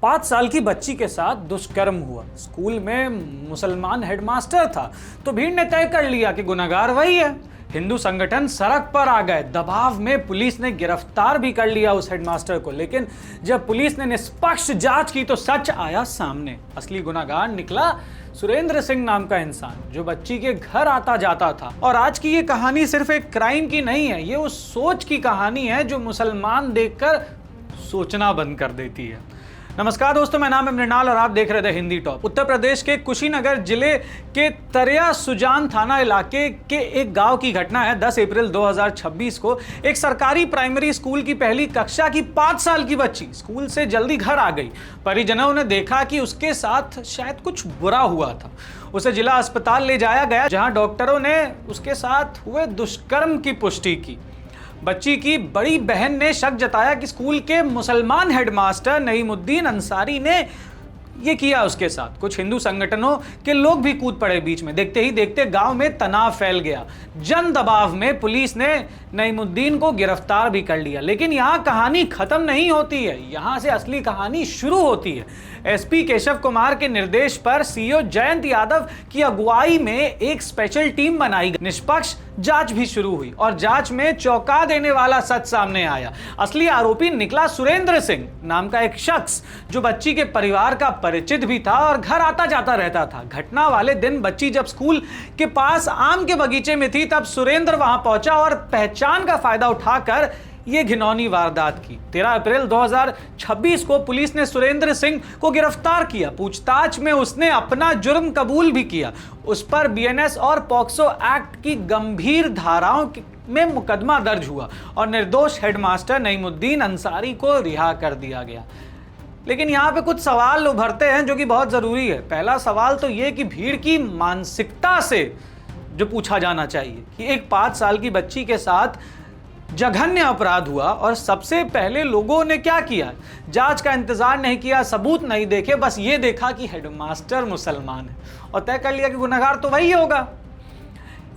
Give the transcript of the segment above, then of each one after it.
5 साल की बच्ची के साथ दुष्कर्म हुआ। स्कूल में मुसलमान हेडमास्टर था तो भीड़ ने तय कर लिया कि गुनहगार वही है। हिंदू संगठन सड़क पर आ गए। दबाव में पुलिस ने गिरफ्तार भी कर लिया उस हेडमास्टर को। लेकिन जब पुलिस ने निष्पक्ष जांच की तो सच आया सामने। असली गुनहगार निकला सुरेंद्र सिंह नाम का इंसान, जो बच्ची के घर आता जाता था। और आज की ये कहानी सिर्फ एक क्राइम की नहीं है, ये उस सोच की कहानी है जो मुसलमान देखकर सोचना बंद कर देती है। नमस्कार दोस्तों, मैं नाम है मृणाल और आप देख रहे थे हिंदी टॉप। उत्तर प्रदेश के कुशीनगर जिले के तरिया सुजान थाना इलाके के एक गांव की घटना है। 10 अप्रैल 2026 को एक सरकारी प्राइमरी स्कूल की पहली कक्षा की 5 साल की बच्ची स्कूल से जल्दी घर आ गई। परिजनों ने देखा कि उसके साथ शायद कुछ बुरा हुआ था। उसे जिला अस्पताल ले जाया गया, जहां डॉक्टरों ने उसके साथ हुए दुष्कर्म की पुष्टि की। बच्ची की बड़ी बहन ने शक जताया कि स्कूल के मुसलमान हेडमास्टर नईमुद्दीन अंसारी ने ये किया उसके साथ। कुछ हिंदू संगठनों के लोग भी कूद पड़े बीच में। देखते ही देखते गांव में तनाव फैल गया। जन दबाव में पुलिस ने नईमुद्दीन को गिरफ्तार भी कर लिया। लेकिन यहाँ कहानी खत्म नहीं होती है, यहाँ से असली कहानी शुरू होती है। एसपी केशव कुमार के निर्देश पर सीओ जयंत यादव की अगुवाई में एक स्पेशल टीम बनाई गई। निष्पक्ष जांच भी शुरू हुई और जांच में चौंका देने वाला सच सामने आया। असली आरोपी निकला सुरेंद्र सिंह नाम का एक शख्स, जो बच्ची के परिवार का परिचित भी था और घर आता जाता रहता था। घटना वाले दिन बच्ची जब स्कूल के पास आम के बगीचे में थी, तब सुरेंद्र वहां पहुंचा और पहचान का फायदा उठाकर ये घिनौनी वारदात की। 13 अप्रैल 2026 को पुलिस ने सुरेंद्र सिंह को गिरफ्तार किया। पूछताछ में उसने अपना जुर्म कबूल भी किया। उस पर बीएनएस और पॉक्सो एक्ट की गंभीर धाराओं में मुकदमा दर्ज हुआ और निर्दोष हेडमास्टर नईमुद्दीन अंसारी को रिहा कर दिया गया। लेकिन यहाँ पे कुछ सवाल उभरते हैं जो कि बहुत जरूरी है। पहला सवाल तो ये कि भीड़ की मानसिकता से जो पूछा जाना चाहिए कि एक 5 साल की बच्ची के साथ जघन्य अपराध हुआ और सबसे पहले लोगों ने क्या किया? जांच का इंतजार नहीं किया, सबूत नहीं देखे, बस ये देखा कि हेडमास्टर मुसलमान है और तय कर लिया कि गुनहगार तो वही होगा।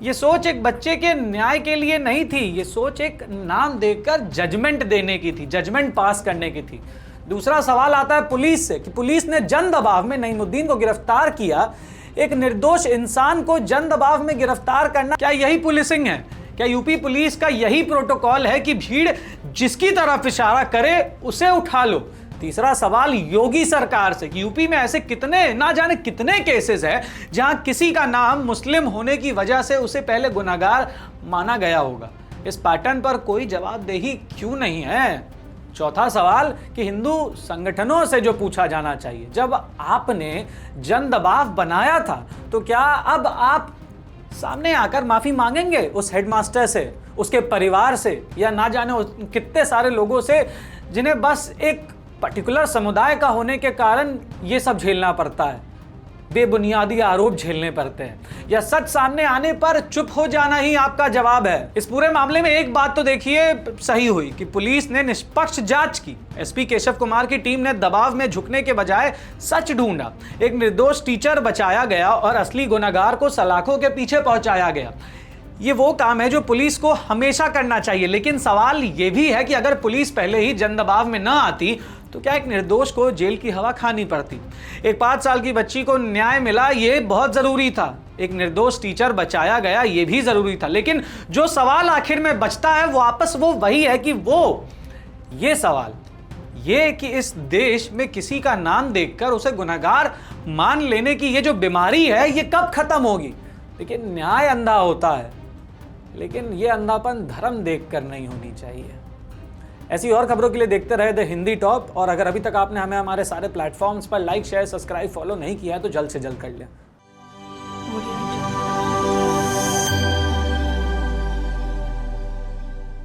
ये सोच एक बच्चे के न्याय के लिए नहीं थी, ये सोच एक नाम देकर जजमेंट देने की थी, जजमेंट पास करने की थी। दूसरा सवाल आता है पुलिस से कि पुलिस ने जन दबाव में नईमुद्दीन को गिरफ्तार किया। एक निर्दोष इंसान को जन दबाव में गिरफ्तार करना, क्या यही पुलिसिंग है? क्या यूपी पुलिस का यही प्रोटोकॉल है कि भीड़ जिसकी तरफ इशारा करे उसे उठा लो? तीसरा सवाल योगी सरकार से कि यूपी में ऐसे कितने, ना जाने कितने केसेस है जहां किसी का नाम मुस्लिम होने की वजह से उसे पहले गुनहगार माना गया होगा। इस पैटर्न पर कोई जवाबदेही क्यों नहीं है? चौथा सवाल कि हिंदू संगठनों से जो पूछा जाना चाहिए, जब आपने जन दबाव बनाया था तो क्या अब आप सामने आकर माफी मांगेंगे उस हेडमास्टर से, उसके परिवार से, या ना जाने कितने सारे लोगों से जिन्हें बस एक पर्टिकुलर समुदाय का होने के कारण ये सब झेलना पड़ता है, बेबुनियादी आरोप झेलने पड़ते हैं, या सच सामने आने पर चुप हो जाना ही आपका जवाब है? इस पूरे मामले में एक बात तो देखिए सही हुई कि पुलिस ने निष्पक्ष जांच की। एसपी केशव कुमार की टीम ने दबाव में झुकने के बजाय सच ढूंढा। एक निर्दोष टीचर बचाया गया और असली गुनहगार को सलाखों के पीछे पहुंचाया गया। ये वो काम है जो पुलिस को हमेशा करना चाहिए। लेकिन सवाल ये भी है कि अगर पुलिस पहले ही जन दबाव में न आती तो क्या एक निर्दोष को जेल की हवा खानी पड़ती? एक 5 साल की बच्ची को न्याय मिला, ये बहुत जरूरी था। एक निर्दोष टीचर बचाया गया, ये भी जरूरी था। लेकिन जो सवाल आखिर में बचता है वो वही है कि ये सवाल ये कि इस देश में किसी का नाम देखकर उसे गुनहगार मान लेने की ये जो बीमारी है, ये कब खत्म होगी? लेकिन न्याय अंधा होता है, लेकिन ये अंधापन धर्म देखकर नहीं होनी चाहिए। ऐसी और खबरों के लिए देखते रहे द हिंदी टॉप। और अगर अभी तक आपने हमें हमारे सारे प्लेटफॉर्म्स पर लाइक, शेयर, सब्सक्राइब, फॉलो नहीं किया है तो जल्द से जल्द कर लें।